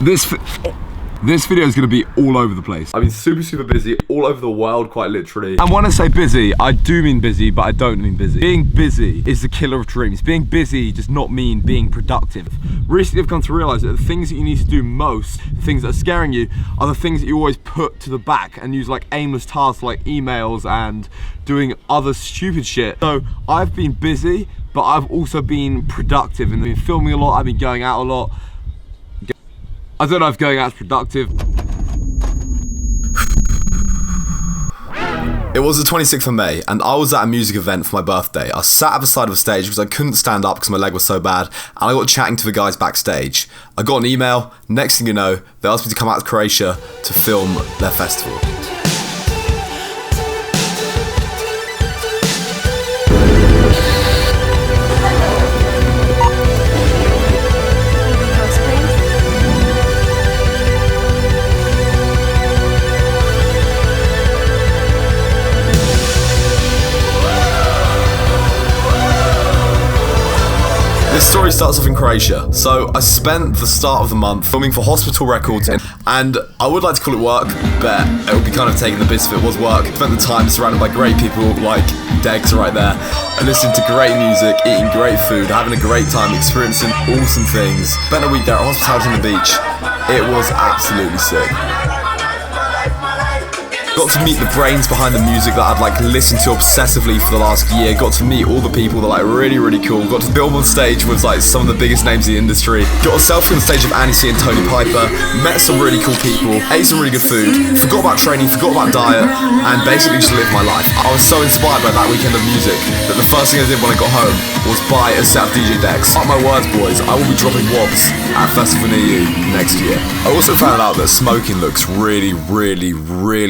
This video is going to be all over the place. I've been super busy all over the world, quite literally. And when I say busy, I do mean busy, but I don't mean busy. Being busy is the killer of dreams. Being busy does not mean being productive. Recently I've come to realize that the things that you need to do most, the things that are scaring you, are the things that you always put to the back and use like aimless tasks like emails and doing other stupid shit. So I've been busy, but I've also been productive and been filming a lot, I've been going out a lot. I don't know if going out is productive. It was the 26th of May and I was at a music event for my birthday. I sat at the side of the stage because I couldn't stand up because my leg was so bad, and I got chatting to the guys backstage. I got an email, next thing you know, they asked me to come out to Croatia to film their festival. This story starts off in Croatia. So I spent the start of the month filming for Hospital Records, and I would like to call it work, but it would be kind of taking the piss if it was work. Spent the time surrounded by great people like Degs right there, and listening to great music, eating great food, having a great time, experiencing awesome things. Spent a week there at Hospitality on the beach. It was absolutely sick. Got to meet the brains behind the music that I'd like listened to obsessively for the last year. Got to meet all the people that are like really cool. Got to film on stage with like some of the biggest names in the industry. Got a selfie on stage of Annie C and Tony Piper. Met some really cool people. Ate some really good food. Forgot about training, forgot about diet, and basically just lived my life. I was so inspired by that weekend of music that the first thing I did when I got home was buy a set of DJ decks. Mark my words, boys, I will be dropping wobs at a festival near you next year. I also found out that smoking looks really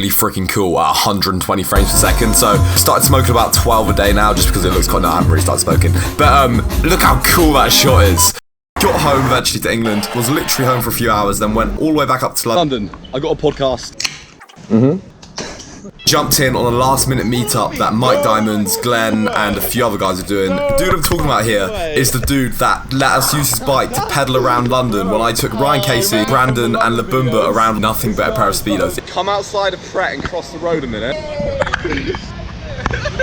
freaking cool at 120 frames per second, so started smoking about 12 a day now just because it looks quite. No, I haven't really started smoking, but look how cool that shot is. Got home eventually to England, was literally home for a few hours, then went all the way back up to London. I got a podcast. Jumped in on a last minute meetup that Mike Diamonds, Glenn, and a few other guys are doing. The dude I'm talking about here is the dude that let us use his bike to pedal around London when I took Ryan Casey, Brandon, and Labumba around nothing but a pair of Speedos. Come outside of Pret and cross the road a minute.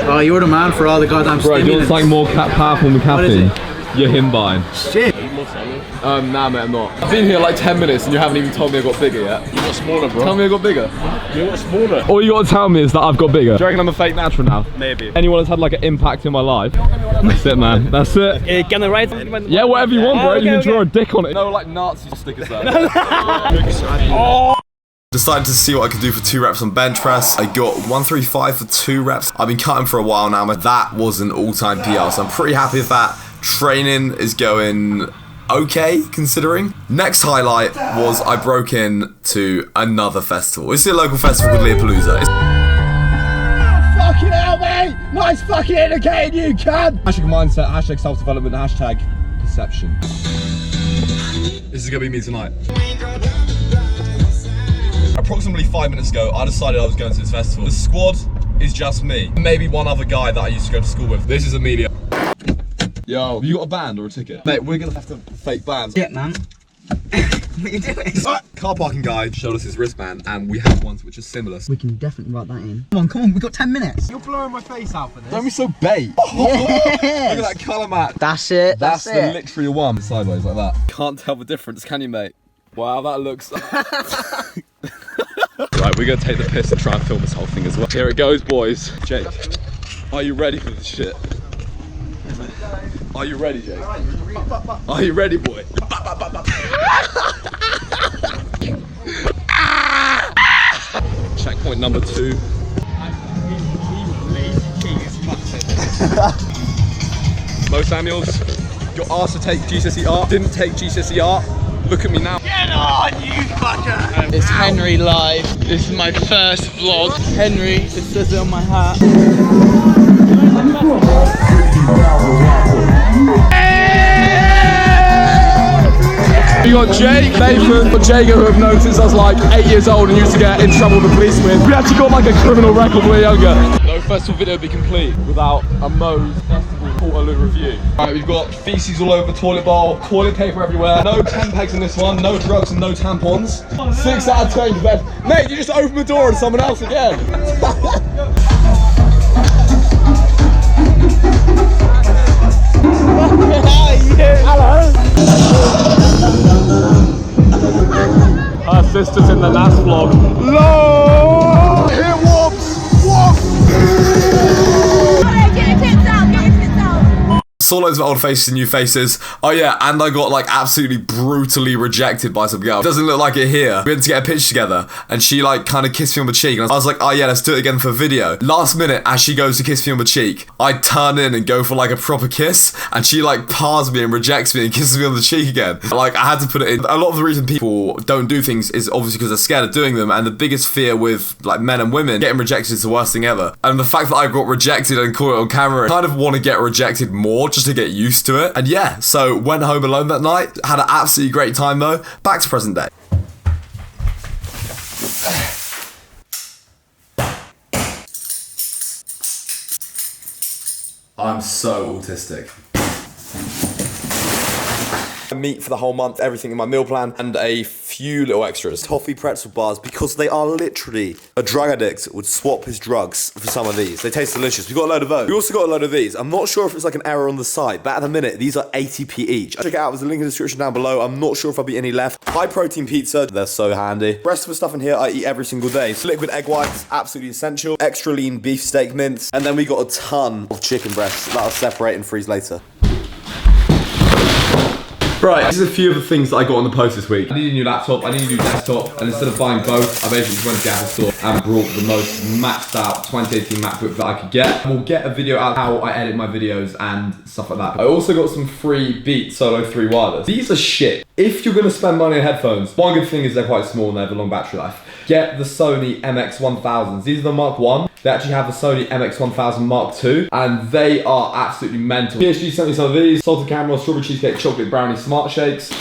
Oh, you're the man for all the goddamn Bro, do you want something more powerful than caffeine? You're him buying. Shit. Nah mate, I'm not. I've been here like 10 minutes and you haven't even told me I got bigger yet. You got smaller, bro. Tell me I got bigger. You got smaller. All you gotta tell me is that I've got bigger. Do you reckon I'm a fake natural now? Maybe. Anyone that's had like an impact in my life? That's it, man. That's it. Can I write? Yeah, whatever you want, bro. Okay, you can draw a dick on it. No, like Nazi stickers there. Oh. Decided to see what I could do for 2 reps on bench press. I got 135 for 2 reps. I've been cutting for a while now. That was an all-time PR, so I'm pretty happy with that. Training is going okay, considering. Next highlight was I broke in to another festival. It's a local festival called Leapalooza. Fucking hell, mate! Nice fucking indicating, you cunt! Hashtag mindset, hashtag self-development, hashtag perception. This is gonna be me tonight. Approximately 5 minutes ago, I decided I was going to this festival. The squad is just me. Maybe one other guy that I used to go to school with. This is Amelia. Yo, have you got a band or a ticket? Mate, we're gonna have to fake bands. Yeah, man. What are you doing? Car parking guy showed us his wristband, and we have ones which are similar. We can definitely write that in. Come on, we've got 10 minutes. You're blurring my face out for this. Don't be so bait. Yes. Look at that colour match. That's it, That's that's the it. literally one. Sideways like that. Can't tell the difference, can you, mate? Wow, that looks... Right, we're gonna take the piss and try and film this whole thing as well. Here it goes, boys. Jake, are you ready for this shit? Are you ready, Jake? Are you ready, boy? Checkpoint number 2. mosamuels, your arse to take GCSE art, didn't take GCSE art. Look at me now. Get on, you fucker! It's Henry live. This is my first vlog. Henry, it says it on my hat. You got Jake, Nathan, or Jago, who have known since I was like 8 years old and used to get in trouble with the police with. We actually got like a criminal record when we were younger. No festival video would be complete without a Mo's festival quarter review. Right, we've got feces all over the toilet bowl, toilet paper everywhere, no Tampax in this one, no drugs and no tampons. 6 out of 10 bed. Mate, you just opened the door and someone else again. Our sister's in the last vlog. Lord! Here, Wobbs! Get your tits out, get your tits out. Saw loads of old faces and new faces. Oh yeah, and I got like absolutely brutally rejected by some girl. Doesn't look like it here. We had to get a picture together and she like kind of kissed me on the cheek and I was like, oh yeah, let's do it again for video. Last minute, as she goes to kiss me on the cheek, I turn in and go for like a proper kiss and she like pars me and rejects me and kisses me on the cheek again. Like I had to put it in. A lot of the reason people don't do things is obviously because they're scared of doing them, and the biggest fear with like men and women, getting rejected is the worst thing ever. And the fact that I got rejected and caught it on camera, I kind of want to get rejected more just to get used to it. And yeah, so went home alone that night, had an absolutely great time though. Back to present day. I'm so autistic. Meat for the whole month, everything in my meal plan, and a few little extras. Toffee pretzel bars, because they are literally, a drug addict would swap his drugs for some of these. They taste delicious. We got a load of those. We also got a load of these. I'm not sure if it's like an error on the site, but at the minute, these are 80p each. Check it out, there's a link in the description down below. I'm not sure if I'll be any left. High protein pizza, they're so handy. The rest of the stuff in here I eat every single day. So liquid egg whites, absolutely essential. Extra lean beef steak mince, and then we got a ton of chicken breasts that I'll separate and freeze later. Right, these are a few of the things that I got on the post this week. I need a new laptop, I need a new desktop, and instead of buying both, I basically just went to the Apple store and brought the most maxed out 2018 MacBook that I could get. We'll get a video out how I edit my videos and stuff like that. I also got some free Beats Solo 3 wireless. These are shit. If you're gonna spend money on headphones, one good thing is they're quite small and they have a long battery life. Get the Sony MX-1000s. These are the Mark 1. They actually have the Sony MX-1000 Mark 2, and they are absolutely mental. PSG sent me some of these. Salted caramel, strawberry cheesecake, chocolate brownie, smart shakes.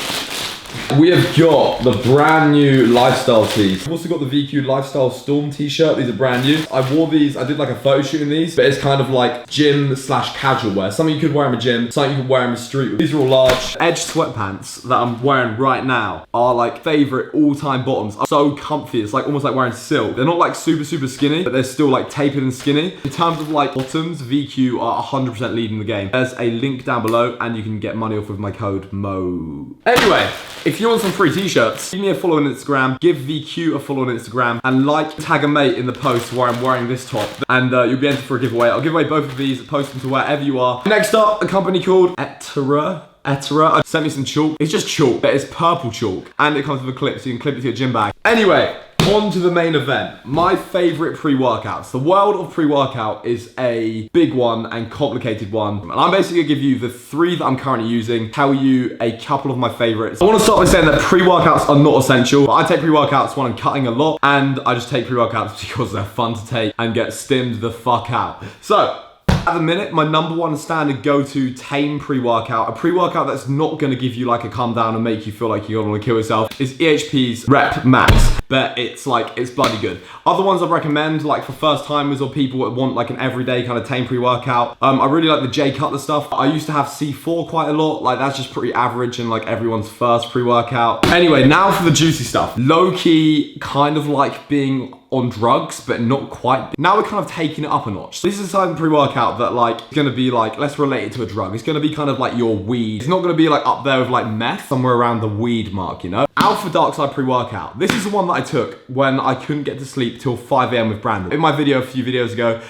We have got the brand new lifestyle tees. I've also got the VQ Lifestyle Storm t-shirt. These are brand new. I wore these, I did like a photo shoot in these, but it's kind of like gym / casual wear. Something you could wear in the gym, something you could wear in the street. These are all large. Edge sweatpants that I'm wearing right now are like favorite all-time bottoms. Are so comfy, it's like almost like wearing silk. They're not like super skinny, but they're still like tapered and skinny. In terms of like bottoms, VQ are 100% leading the game. There's a link down below and you can get money off with my code MO. Anyway, if you want some free t-shirts, give me a follow on Instagram, give VQ a follow on Instagram, and like, tag a mate in the post where I'm wearing this top, and you'll be entered for a giveaway. I'll give away both of these, post them to wherever you are. Next up, a company called Etera sent me some chalk. It's just chalk, but it's purple chalk, and it comes with a clip, so you can clip it to your gym bag. Anyway, on to the main event. My favorite pre-workouts. The world of pre-workout is a big one and complicated one. And I'm basically gonna give you the 3 that I'm currently using, tell you a couple of my favorites. I wanna start by saying that pre-workouts are not essential. I take pre-workouts when I'm cutting a lot, and I just take pre-workouts because they're fun to take and get stimmed the fuck out. So, at the minute, my number 1 standard go-to tame pre-workout, a pre-workout that's not gonna give you like a calm down and make you feel like you're gonna wanna kill yourself, is EHP's Rep Max. But it's bloody good. Other ones I recommend, like for first timers or people that want like an everyday kind of tame pre-workout, I really like the Jay Cutler stuff. I used to have C4 quite a lot, like that's just pretty average and like everyone's first pre-workout. Anyway, now for the juicy stuff. Low-key, kind of like being on drugs, but not quite. Now we're kind of taking it up a notch. This is a type of pre-workout that like, is gonna be like, let's relate it to a drug. It's gonna be kind of like your weed. It's not gonna be like up there with like meth, somewhere around the weed mark, you know? Alpha Dark Side pre-workout. This is the one that I took when I couldn't get to sleep till 5 AM with Brandon. In my video a few videos ago,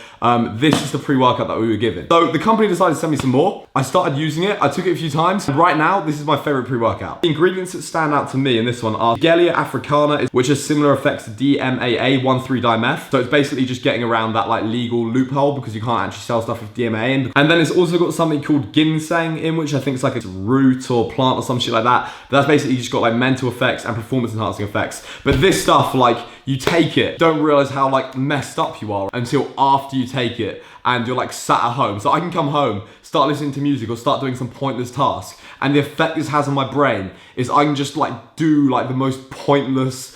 this is the pre-workout that we were given. So the company decided to send me some more. I started using it. I took it a few times. And right now, this is my favorite pre-workout. The ingredients that stand out to me in this one are Gellia africana, which has similar effects to DMAA 1,3-dimeth. So it's basically just getting around that like legal loophole because you can't actually sell stuff with DMAA in. And then it's also got something called ginseng in, which I think is like a root or plant or some shit like that. But that's basically just got like mental effects and performance enhancing effects. But this stuff, like you take it, don't realize how like messed up you are until after you take it and you're like sat at home. So I can come home, start listening to music or start doing some pointless task, and the effect this has on my brain is I can just like do like the most pointless,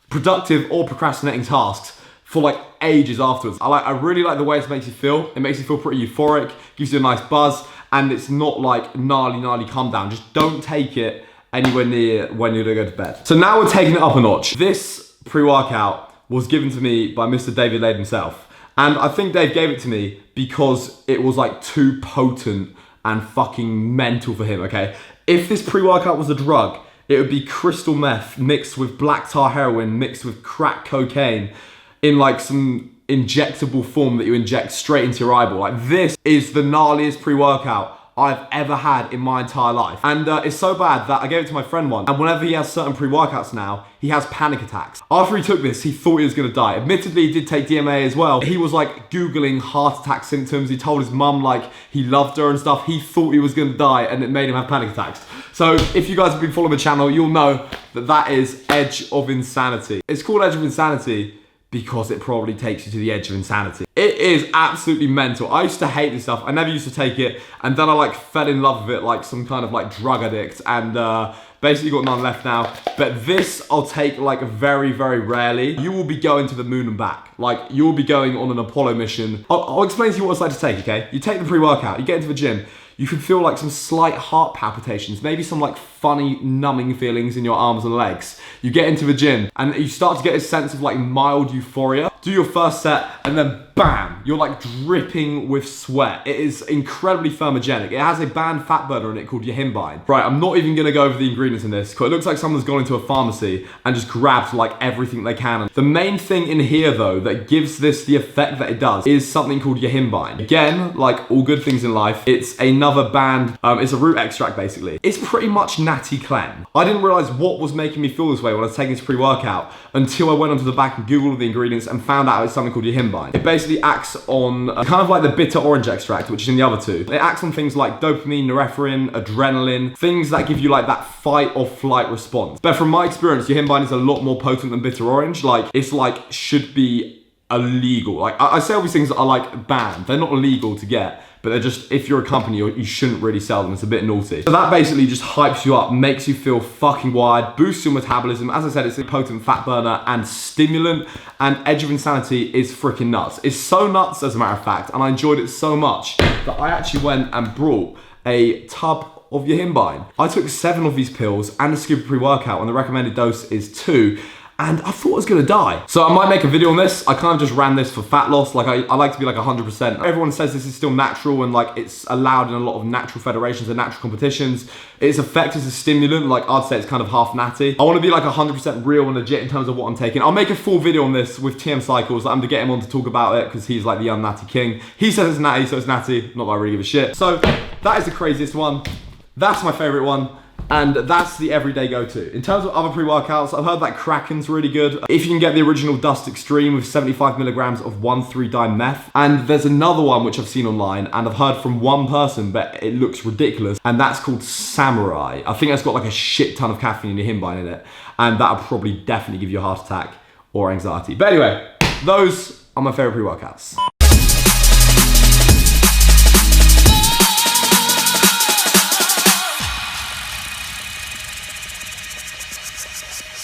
productive or procrastinating tasks for like ages afterwards. I really like the way it makes you feel. It makes you feel pretty euphoric, gives you a nice buzz, and it's not like gnarly come down. Just don't take it anywhere near when you're gonna go to bed. So now we're taking it up a notch. This pre-workout was given to me by Mr. David Lade himself. And I think Dave gave it to me because it was like too potent and fucking mental for him, okay? If this pre-workout was a drug, it would be crystal meth mixed with black tar heroin mixed with crack cocaine in like some injectable form that you inject straight into your eyeball. Like, this is the gnarliest pre-workout I've ever had in my entire life. And it's so bad that I gave it to my friend once, and whenever he has certain pre-workouts now, he has panic attacks. After he took this, he thought he was gonna die. Admittedly, he did take DMA as well. He was like Googling heart attack symptoms. He told his mum like he loved her and stuff. He thought he was gonna die, and it made him have panic attacks. So if you guys have been following the channel, you'll know that that is Edge of Insanity. It's called Edge of Insanity because it probably takes you to the edge of insanity. It is absolutely mental. I used to hate this stuff. I never used to take it, and then I like fell in love with it like some kind of like drug addict, and basically got none left now. But this I'll take like very, very rarely. You will be going to the moon and back. Like, you'll be going on an Apollo mission. I'll explain to you what it's like to take, okay? You take the pre-workout, you get into the gym, you can feel like some slight heart palpitations, maybe some like funny numbing feelings in your arms and legs. You get into the gym and you start to get a sense of like mild euphoria. Do your first set and then bam, you're like dripping with sweat. It is incredibly thermogenic. It has a banned fat burner in it called yohimbine. Right, I'm not even gonna go over the ingredients in this because it looks like someone's gone into a pharmacy and just grabbed like everything they can. The main thing in here though that gives this the effect that it does is something called yohimbine. Again, like all good things in life, it's another banned, it's a root extract basically. It's pretty much natty clen. I didn't realize what was making me feel this way when I was taking this pre-workout until I went onto the back and Googled all the ingredients and found out it's something called yohimbine. It basically acts on kind of like the bitter orange extract, which is in the other two. It acts on things like dopamine, norepinephrine, adrenaline, things that give you like that fight or flight response. But from my experience, yohimbine is a lot more potent than bitter orange. Like, it's like should be illegal. Like, I say all these things that are like banned. They're not illegal to get, but they're just, if you're a company, you shouldn't really sell them. It's a bit naughty. So that basically just hypes you up, makes you feel fucking wired, boosts your metabolism. As I said, it's a potent fat burner and stimulant, and Edge of Insanity is freaking nuts. It's so nuts, as a matter of fact, and I enjoyed it so much that I actually went and brought a tub of yohimbine. I took 7 of these pills and a scoop of pre-workout, and the recommended dose is 2. And I thought I was gonna die. So I might make a video on this. I kind of just ran this for fat loss. Like, I like to be like 100%. Everyone says this is still natural and like it's allowed in a lot of natural federations and natural competitions. Its effect is a stimulant. Like, I'd say it's kind of half natty. I wanna be like 100% real and legit in terms of what I'm taking. I'll make a full video on this with TM Cycles. I'm to get him on to talk about it because he's like the unnatty king. He says it's natty, so it's natty. Not that I really give a shit. So that is the craziest one. That's my favorite one. And that's the everyday go-to. In terms of other pre-workouts, I've heard that Kraken's really good. If you can get the original Dust Extreme with 75 milligrams of 1,3-dimeth. And there's another one which I've seen online and I've heard from one person, but it looks ridiculous. And that's called Samurai. I think that's got like a shit ton of caffeine and yohimbine in it. And that'll probably definitely give you a heart attack or anxiety. But anyway, those are my favorite pre-workouts.